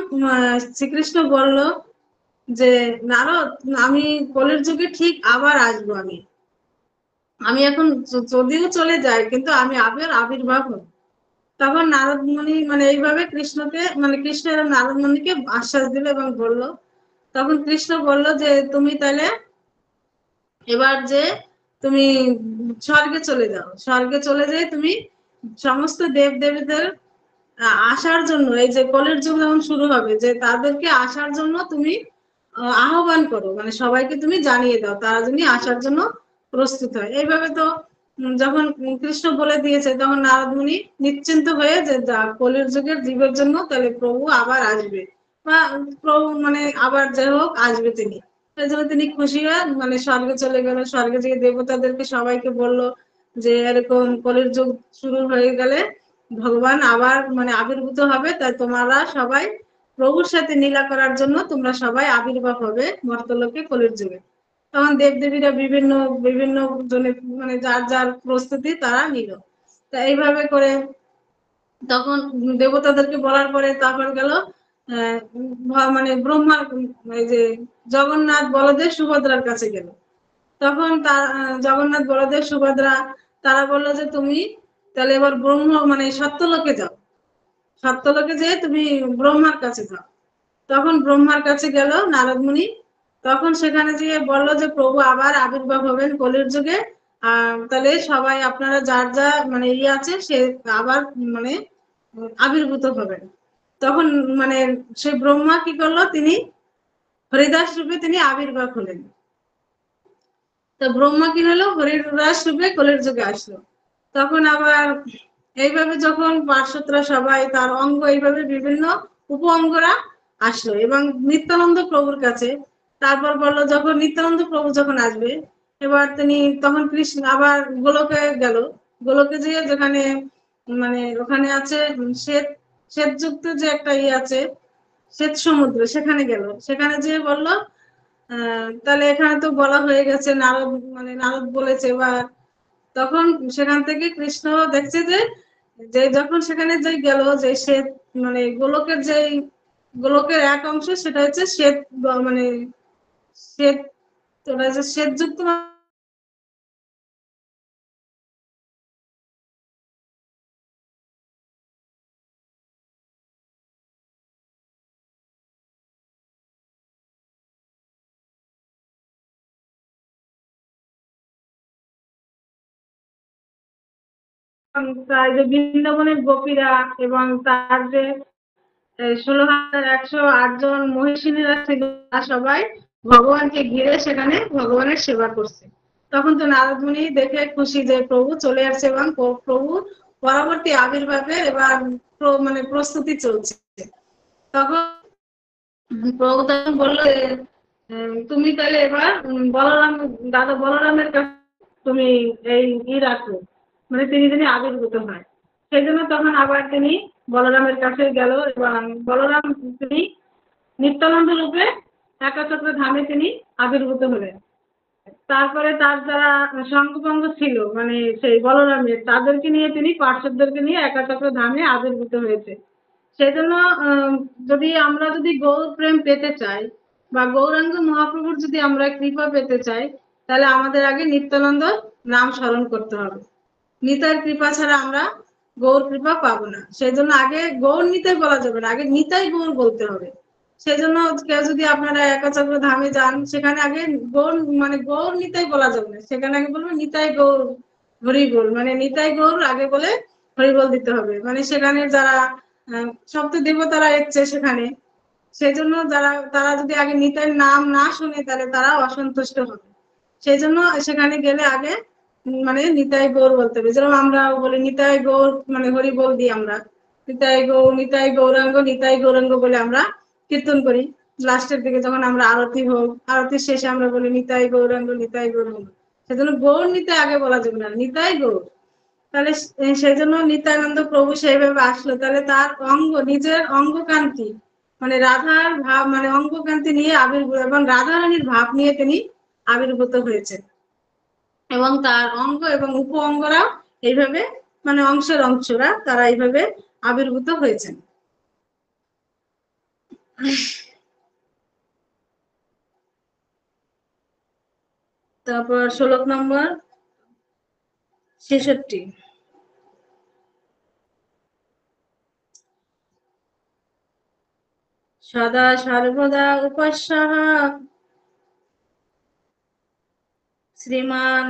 শ্রীকৃষ্ণ বলল যে নারদ, আমি কলির যুগে ঠিক আবার আসবো, আমি আমি এখন যদিও চলে যাই কিন্তু আমি আবার আবির্ভাব হব। তখন নারদ মুনি মানে এইভাবে কৃষ্ণকে মানে কৃষ্ণ নারদ মুনিকে আশ্বাস দিল এবং বলল, তখন কৃষ্ণ বলল যে তুমি তাহলে এবার যে তুমি স্বর্গে চলে যাও, স্বর্গে চলে যেয়ে তুমি সমস্ত দেব দেবীদের আসার জন্য, এই যে কলির যুগ যখন শুরু হবে যে তাদেরকে আসার জন্য তুমি আহ্বান করো, মানে সবাইকে তুমি জানিয়ে দাও তারা যদি আসার জন্য প্রস্তুত হয়। এইভাবে তো যখন কৃষ্ণ বলে দিয়েছে তখন নারদ মুনি নিশ্চিন্ত হয়ে যে কলির যুগের জীবের জন্য তাহলে প্রভু আবার আসবে বা প্রভু মানে আবার যাই হোক আসবে তিনি। সেই জন্য তিনি খুশি হয়ে মানে স্বর্গে চলে গেল, স্বর্গে গিয়ে দেবতাদেরকে সবাইকে বলল যে এরকম কলির যুগ শুরু হয়ে গেলে ভগবান আবার মানে আবির্ভূত হবে, তাই তোমরা সবাই প্রভুর সাথে লীলা করার জন্য তোমরা সবাই আবির্ভাব হবে মর্তলোকে কলির যুগে। তখন দেবদেবীরা বিভিন্ন বিভিন্ন জনে মানে যার যার প্রস্তুতি তারা নিল। তা এইভাবে করে তখন দেবতাদেরকে বলার পরে তারপর গেল মানে ব্রহ্মার এই যে জগন্নাথ বলদেব সুভদ্রার কাছে গেল। তখন জগন্নাথ বলদেব সুভদ্রা তারা বললো যে তুমি তাহলে এবার ব্রহ্ম মানে সত্যলোকে যাও, সত্যলোকে যেয়ে তুমি ব্রহ্মার কাছে যাও। তখন ব্রহ্মার কাছে গেল নারদ মুনি। তখন সেখানে গিয়ে বললো যে প্রভু আবার আবির্ভাব হবেন কলির যুগে, তাহলে সবাই আপনারা যার যা মানে ইয়ে আছে সে আবার মানে আবির্ভূত হবেন। তখন মানে সে ব্রহ্মা কি করলো, তিনি হরিদাস রূপে তিনি আবির্ভাব হলেন। তো ব্রহ্মা কি হলো, হরিদাস রূপে কলির যুগে আসলো। তখন আবার এইভাবে যখন পার্শ্বদরা সবাই তার অঙ্গ এইভাবে বিভিন্ন উপ অঙ্গরা আসলো এবং নিত্যানন্দ প্রভুর কাছে। তারপর বললো যখন নিত্যানন্দ প্রভু যখন আসবে, এবার তিনি তখন কৃষ্ণ আবার গোলকে গেল। গোলকে যেয়ে যেখানে মানে ওখানে আছে শ্বেত শ্বেতযুক্ত যে একটা ইয়ে আছে শ্বেত সমুদ্র, সেখানে গেল। সেখানে যেয়ে বললো তাহলে এখানে তো বলা হয়ে গেছে, নারদ মানে নারদ বলেছে বা তখন সেখান থেকে কৃষ্ণ দেখছে যে যে যখন সেখানে যে গেল যে শ্বেত মানে গোলকের যে গোলকের এক অংশ সেটা হচ্ছে শ্বেত মানে শ্বেত ওটা যে শ্বেতযুক্ত তার যে বৃন্দাবনের গোপীরা এবং তার যে 16,108 জন মহিষিনীরা ছিল তারা সবাই ভগবানকে ঘিরে সেখানে ভগবানের সেবা করছে। তখন তো নারদ মুনি দেখে খুশি যে প্রভু চলে আসছে এবং প্রভু পরবর্তী আবির্ভাবের এবার মানে প্রস্তুতি চলছে। তখন প্রভু তখন বললো যে তুমি তাহলে এবার বলরাম দাদা বলরামের কাছে তুমি এই রাখো, মানে তিনি আবির্ভূত হয়। সেই জন্য তখন আবার তিনি বলরামের কাছে গেল এবং বলরাম তিনি নিত্যানন্দ রূপে একাচক্র ধামে তিনি আবির্ভূত হলেন। তারপরে তার যারা সঙ্গপঙ্গ ছিল মানে সেই বলরামের তাদেরকে নিয়ে তিনি পার্শ্বদেরকে নিয়ে একাচক্র ধামে আবির্ভূত হয়েছে। সেই জন্য যদি আমরা যদি গৌর প্রেম পেতে চাই বা গৌরাঙ্গ মহাপ্রভুর যদি আমরা কৃপা পেতে চাই, তাহলে আমাদের আগে নিত্যানন্দ নাম স্মরণ করতে হবে। নিতাইয়ের কৃপা ছাড়া আমরা গৌর কৃপা পাবো না। সেই জন্য আগে গৌর নিতাই বলা যাবে না, আগে নিতাই গৌর বলতে হবে। সেই জন্য কেউ যদি আপনারা একাচক্র ধামে যান সেখানে আগে গৌর মানে গৌর নিতাই বলা যাবে না, সেখানে আগে বলবো নিতাই গৌর হরি বল, মানে নিতাই গৌর আগে বলে হরি বল দিতে হবে। মানে সেখানে যারা সপ্ত দেবতারা এসছে সেখানে, সেই জন্য যারা তারা যদি আগে নিতাইয়ের নাম না শুনে তাহলে তারা অসন্তুষ্ট হবে। সেই জন্য সেখানে গেলে আগে মানে নিতাই গৌর বলতে হবে। যেরকম আমরা বলি নিতাই গৌর মানে হরি বল দিই আমরা, নিতাই গৌর নিতাই গৌরাঙ্গ নিতাই গৌরাঙ্গ বলে আমরা কীর্তন করি। লাস্টের দিকে যখন আমরা আরতি হোক, আরতির শেষে আমরা বলি নিতাই গৌরাঙ্গ নিতাই গৌরাঙ্গ। সেজন্য গৌর নিতাই আগে বলা যাবে না, নিতাই গৌর। তাহলে সেই জন্য নিত্যানন্দ প্রভু সেইভাবে আসলো। তাহলে তার নিজের অঙ্গকান্তি মানে রাধার ভাব মানে অঙ্গকান্তি নিয়ে আবির্ভূত এবং রাধারানীর ভাব নিয়ে তিনি আবির্ভূত হয়েছেন, এবং তার অঙ্গ এবং উপ অঙ্গরা এইভাবে মানে অংশরা তারা এইভাবে আবির্ভূত হয়েছেন। তারপর 16 নম্বর 66। সদা সর্বদা উপাস্যः শ্রীমান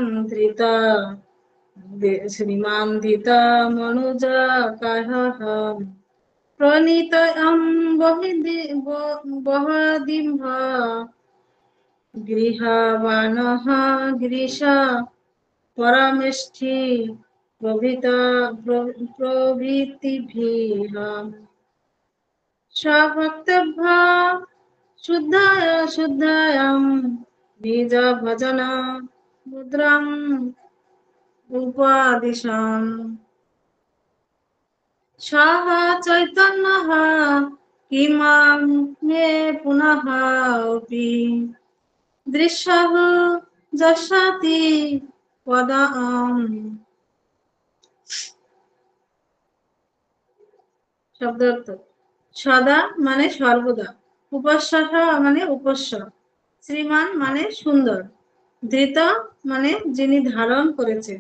ধৃত মনুজ কাহঃ প্রণীতয়ং বহদিম্ভ গৃহবানঃ গৃশ পরমেষ্ঠি প্রভৃতিভিঃ স্বভক্তেভ্য শুদ্ধায়ং নিজ ভজন মুদ্রাং উপাদিশাম। সহ চৈতন্যঃ কিমাং মে পুনঃ অপি দৃশ্যঃ যশাতি পদম। শব্দার্থ: সদা মানে সর্বদা, উপাস্য মানে উপস্য, শ্রীমান মানে সুন্দর, ধৃত মানে যিনি ধারণ করেছেন,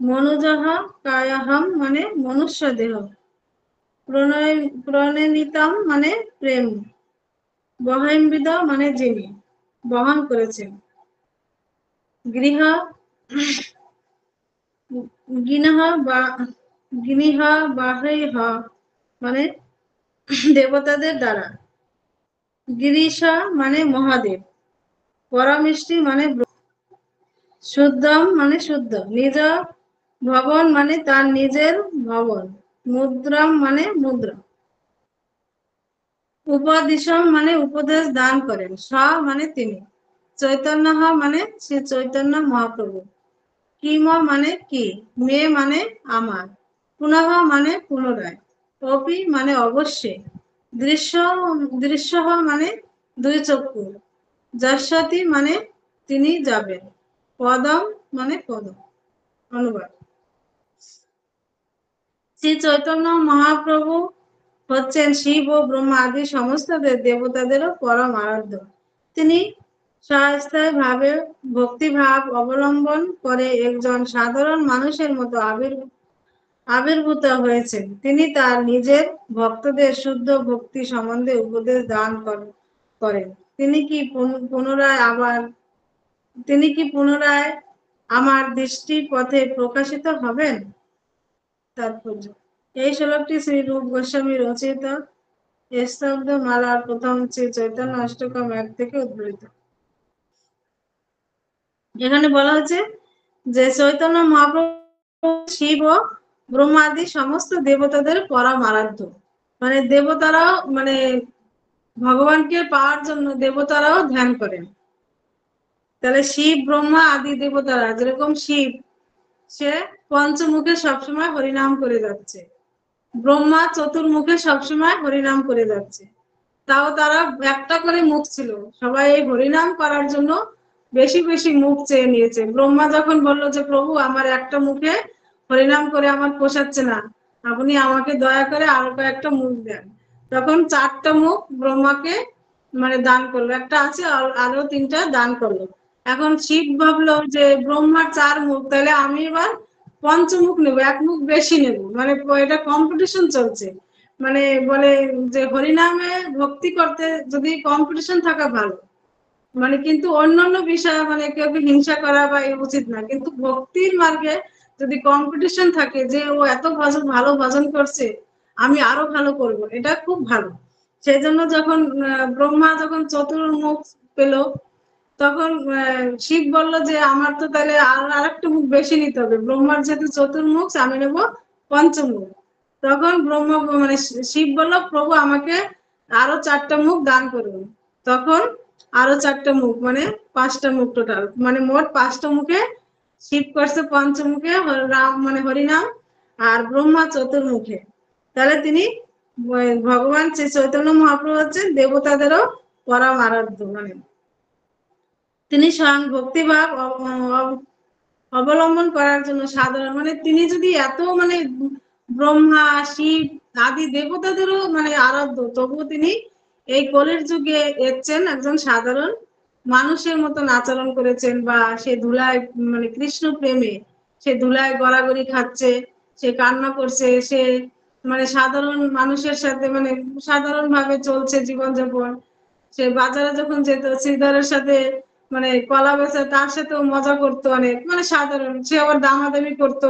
মনুজহ কায়হম মানে মনুষ্য দেহ, প্রণয়নিতম মানে প্রেম, বহনবিদ মানে যিনি বহন করেছেন, গৃহ গিনহ বা গিনিহ বাহৈহ মানে দেবতাদের দ্বারা, গিরিশ মানে মহাদেব, পরমেষ্ঠি মানে শুদ্ধম মানে শুদ্ধ, নিজ ভবন মানে তার নিজের ভবন, মুদ্রাম মানে মুদ্রা, উপদিশম মানে উপদেশ দান করেন, স মানে তিনি, চৈতন্য মানে শ্রী চৈতন্য মহাপ্রভু, কিম মানে কি, মে মানে আমার, পুনঃ মানে পুনরায়, অপি মানে অবশ্যই, দৃশ্য দৃশ্য মানে দুই চক্ষু, যশাতি মানে তিনি যাবেন, পদম মানে পদ। অনুবাদ: শ্রী চৈতন্য মহাপ্রভু হচ্ছেন শিব ও ব্রহ্মা আদি সমস্ত দেবতাদেরও পরম আরাধ্য। তিনি স্বস্থায়ী ভাবে ভক্তিভাব অবলম্বন করে একজন সাধারণ মানুষের মতো আবির্ভূত হয়েছেন। তিনি তার নিজের ভক্তদের শুদ্ধ ভক্তি সম্বন্ধে উপদেশ দান করেন। তিনি কি পুনরায় আমার দৃষ্টি পথে প্রকাশিত হবেন? তাৎপর্য: এই শ্লোকটি শ্রী রূপ গোস্বামী রচিত স্তব্ধ মালার প্রথম শ্রী চৈতন্য অষ্টকম 1 থেকে উদ্বৃত। এখানে বলা হচ্ছে যে চৈতন্য মহাপ্রভু শিব ও ব্রহ্মাদি সমস্ত দেবতাদের পরম আরাধ্য, মানে দেবতারাও মানে ভগবানকে পাওয়ার জন্য দেবতারাও ধ্যান করেন। তাহলে শিব ব্রহ্মা আদি দেবতারা যেরকম শিব, সে পঞ্চমুখে সবসময় হরিনাম করে যাচ্ছে, ব্রহ্মা চতুর্মুখে সবসময় হরিনাম করে যাচ্ছে, তাও তারা একটা করে মুখ ছিল, সবাই এই হরিনাম করার জন্য বেশি বেশি মুখ চেয়ে নিয়েছে। ব্রহ্মা যখন বললো যে প্রভু আমার একটা মুখে হরিনাম করে আমার পোষাচ্ছে না, আপনি আমাকে দয়া করে আরো কয়েকটা মুখ দেন, তখন 4টা মুখ ব্রহ্মাকে মানে দান করলো, একটা আছে আরো 3টা দান করলো। এখন শিব ভাবলো যে ব্রহ্মার 4 মুখ, তাহলে আমি এবার পঞ্চমুখ নেবো, 1 মুখ বেশি নেব, মানে এটা কম্পিটিশন চলছে। মানে বলে যে হরিনামে ভক্তি করতে যদি কম্পিটিশন থাকা ভালো, মানে কিন্তু অন্যান্য বিষয় মানে কেউ হিংসা করা বা উচিত না, কিন্তু ভক্তির মার্গে যদি কম্পিটিশন থাকে যে ও এত ভালো ভজন করছে, আমি আরো ভালো করব, এটা খুব ভালো। সেই জন্য যখন ব্রহ্মা যখন চতুর্মুখ পেল, তখন শিব বলল যে আমার তো তাহলে আরেকটা মুখ বেশি নিতে হবে, ব্রহ্মার যেহেতু চতুর্মুখ আমি নেব পঞ্চমুখ। তখন ব্রহ্মা মানে শিব বলল প্রভু আমাকে আরো 4টা মুখ দান করুন, তখন আরো 4টা মুখ মানে 5টা মুখ টোটাল, মানে মোট 5টা মুখে শিব করছে পঞ্চমুখে, রাম মানে হরিনাম, আর ব্রহ্মা চতুর্মুখে। তাহলে তিনি ভগবান শ্রী চৈতন্য মহাপ্রভু হচ্ছেন দেবতাদেরও পরম আরাধ্য। মানে তিনি স্বয়ং ভক্তিভাব অবলম্বন করার জন্য সাধারণ, মানে তিনি যদি এত মানে ব্রহ্মা শিব আদি দেবতাদেরও মানে আরাধ্য, তবুও তিনি এই কলির যুগে এসেছেন একজন সাধারণ মানুষের মতন আচরণ করেছেন, বা সে ধুলায় মানে কৃষ্ণ প্রেমে সে ধুলায় গড়াগড়ি খাচ্ছে, সে কান্না করছে, সে মানে সাধারণ মানুষের সাথে মানে সাধারণ ভাবে চলছে জীবনযাপন। সে বাজারে যখন যেত শ্রীধরের সাথে মানে কলা বেচা, তার সাথেও মজা করতো অনেক, মানে সাধারণ। সে আবার দামাদামি করতো,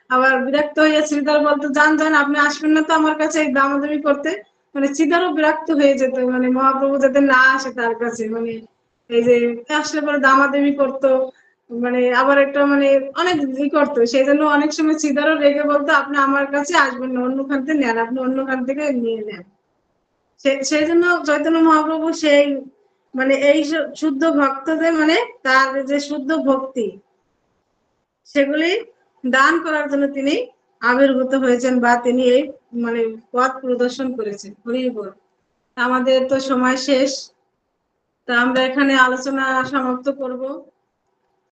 আবার বিরক্ত হয়ে শ্রীধর বলতো, যান যান আপনি আসবেন না তো আমার কাছে এই দামাদামি করতে। মানে শ্রীধরও বিরক্ত হয়ে যেত, মানে মহাপ্রভু যাতে না আসে তার কাছে, মানে এই যে আসলে পরে দামাদামি করতো, মানে আবার একটা মানে অনেক ই করতো। সেই জন্য অনেক সময় শ্রীধরও রেগে বলতো, আপনি আমার কাছে আসবেন না, অন্য খান থেকে নেন, আপনি অন্য খান থেকে নিয়ে নেন। সেই জন্য চৈতন্য মহাপ্রভু সেই মানে এই শুদ্ধ ভক্তদের মানে তার যে শুদ্ধ ভক্তি সেগুলি দান করার জন্য তিনি আবির্ভূত হয়েছেন, বা তিনি এই মানে পথ প্রদর্শন করেছেন। হরি বল। আমাদের তো সময় শেষ, তা আমরা এখানে আলোচনা সমাপ্ত করব।